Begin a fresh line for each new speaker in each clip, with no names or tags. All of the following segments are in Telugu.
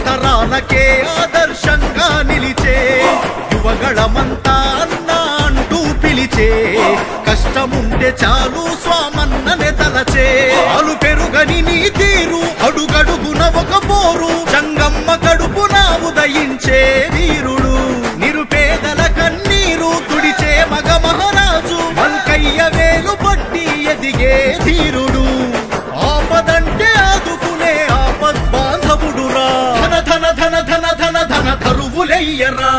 తరతరాలకే ఆదర్శంగా నిలిచే యువగళమంతా అన్నా అంటూ పిలిచే కష్టముంటే చాలు స్వామన్ననే తలచే అలు పెరుగని నీ తీరు అడుగడుగున ఒక పోరు జంగమ్మ కడుపున ఉదయించే వీరుడు నిరుపేదల కన్నీరు తుడిచే మగ మహారాజు మల్కయ్య వేలు పట్టి ఎదిగే ధీరుడు ఆపదంటే ఆదుకునే ఆపద్ బాంధవుడురా ధన ధన ధన ధన ధన ధన ధరువులెయ్యరా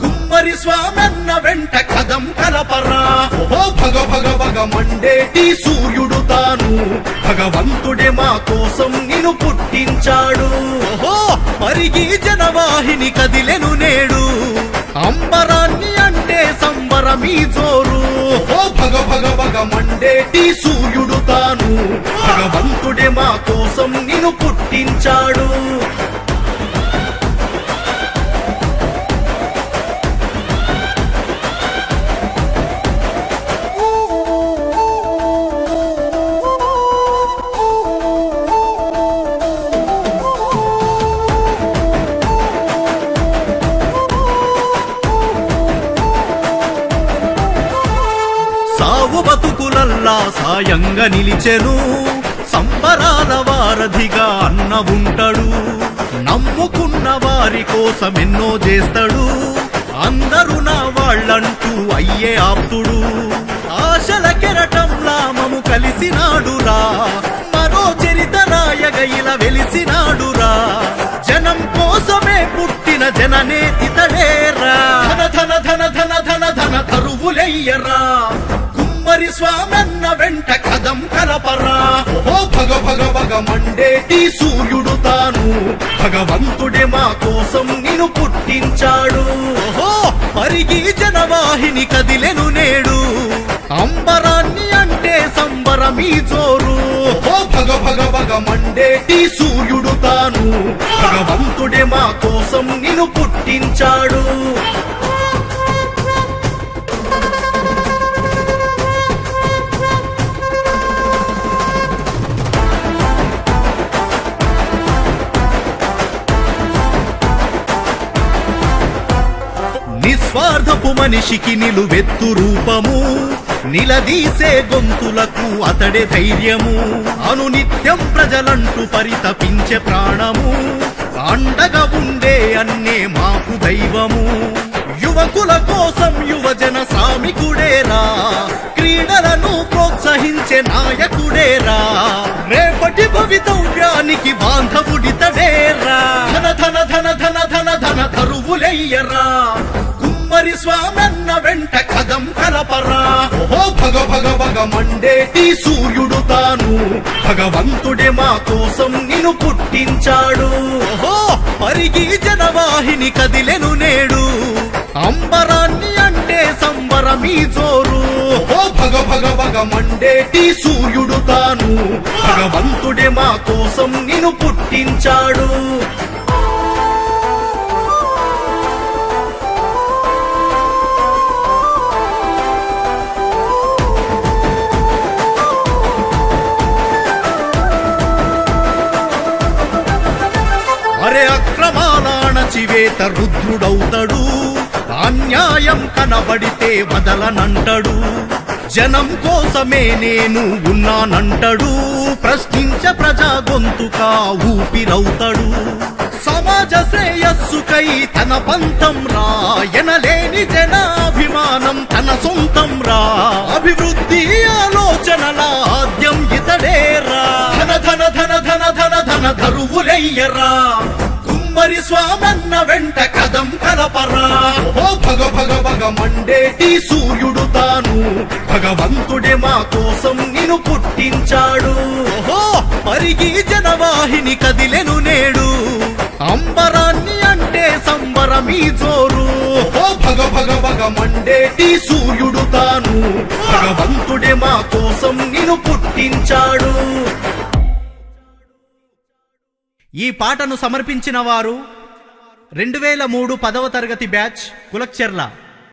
కుమ్మరి స్వామన్న వెంట కదం కలపరా ఓ భగ భగ భగ మండేటి సూర్యుడు తాను భగవంతుడే మా కోసం నిన్ను పుట్టించాడు ఓహో పరిగి జనవాహిని కదిలెను నేడు అంబరాన్ని అంటే సంబరమీ జోరు ఓ భగ భగ భగ మండేటి సూర్యుడు తాను భగవంతుడే మా కోసం నిన్ను పుట్టించాడు సావు బతుకులల్లా సాయంగా నిలిచెను సంబరాల వారధిగా అన్న ఉంటాడు నమ్ముకున్న వారి కోసం ఎన్నో చేస్తాడు అందరూ నా వాళ్ళంటూ అయ్యే ఆప్తుడు ఆశల కెరటంలా మము కలిసినాడురా మరో చరిత రాయగా ఇలా వెలిసినాడురా జనం కోసమే పుట్టిన జననేతితడేరా ధన ధన ధన ధన ధన ధన ధరువులెయ్యరా కుమ్మరి స్వామన్న వెంట కదం కలపరా ఓ భగ భగ భగ మండేటి సూర్యుడు తాను భగవంతుడే మా కోసం నిన్ను పుట్టించాడు ఓహో పరిగి జనవాహిని కదిలెను నేడు అంబరాన్ని అంటే సంబరమీ జోరు ఓ భగ భగ భగ మండేటి సూర్యుడు తాను భగవంతుడే మా కోసం నిన్ను పుట్టించాడు నిస్వార్థపు మనిషికి నిలువెత్తు రూపము నిలదీసే గొంతులకు అతడే ధైర్యము అనునిత్యం ప్రజలంటూ పరితపించే ప్రాణము అండగా ఉండే అన్నే మాకు దైవము యువకుల కోసం యువజన శ్రామికుడేరా క్రీడలను ప్రోత్సహించే నాయకుడేరా రేపటి భవితవ్యానికి బాంధవుడితడేరా ధన ధన ధన ధన ధన ధన ధరువులెయ్యరా కుమ్మరి స్వామన్న వెంట కదం కలపరా ఓ భగ భగ భగ మండేటి సూర్యుడు తాను భగవంతుడే మా కోసం నిన్ను పుట్టించాడు ఓహో పరిగి జనవాహిని కదిలెను నేడు అంబరాన్ని అంటే సంబరమీ జోరు ఓ భగ భగ భగ మండేటి సూర్యుడు తాను భగవంతుడే మా కోసం నిన్ను పుట్టించాడు అరే అక్రమాల అణచివేత రుద్రుడవుతాడు అన్యాయం కనబడితే వదలనంటాడు జనం కోసమే నేను ఉన్నానంటాడు ప్రశ్నించే ప్రజా గొంతుకా ఊపిరవుతాడు సమాజ శ్రేయస్సుకై తన పంతం రా ఎనలేని జనాభిమానం తన సొంతం రా అభివృద్ధి ఆలోచనల ఆద్యం ఇతడేరా ధన ధన ధన ధన ధన ధన ధరువులెయ్యరా కుమ్మరి స్వామన్న వెంట కదం కలపరా ఓ భగ భగ భగ మండేటి సూర్యుడు తాను భగవంతుడే మా కోసం నిన్ను పుట్టించాడు ఓహో పరిగి జనవాహిని కదిలెను నేడు అంబరాన్ని అంటే సంబరమీ జోరు ఓ భగ భగ భగ మండేటి సూర్యుడు తాను భగవంతుడే మా కోసం నిన్ను పుట్టించాడు ఈ పాటను సమర్పించిన వారు 2003 10వ తరగతి బ్యాచ్ కులక్చెర్ల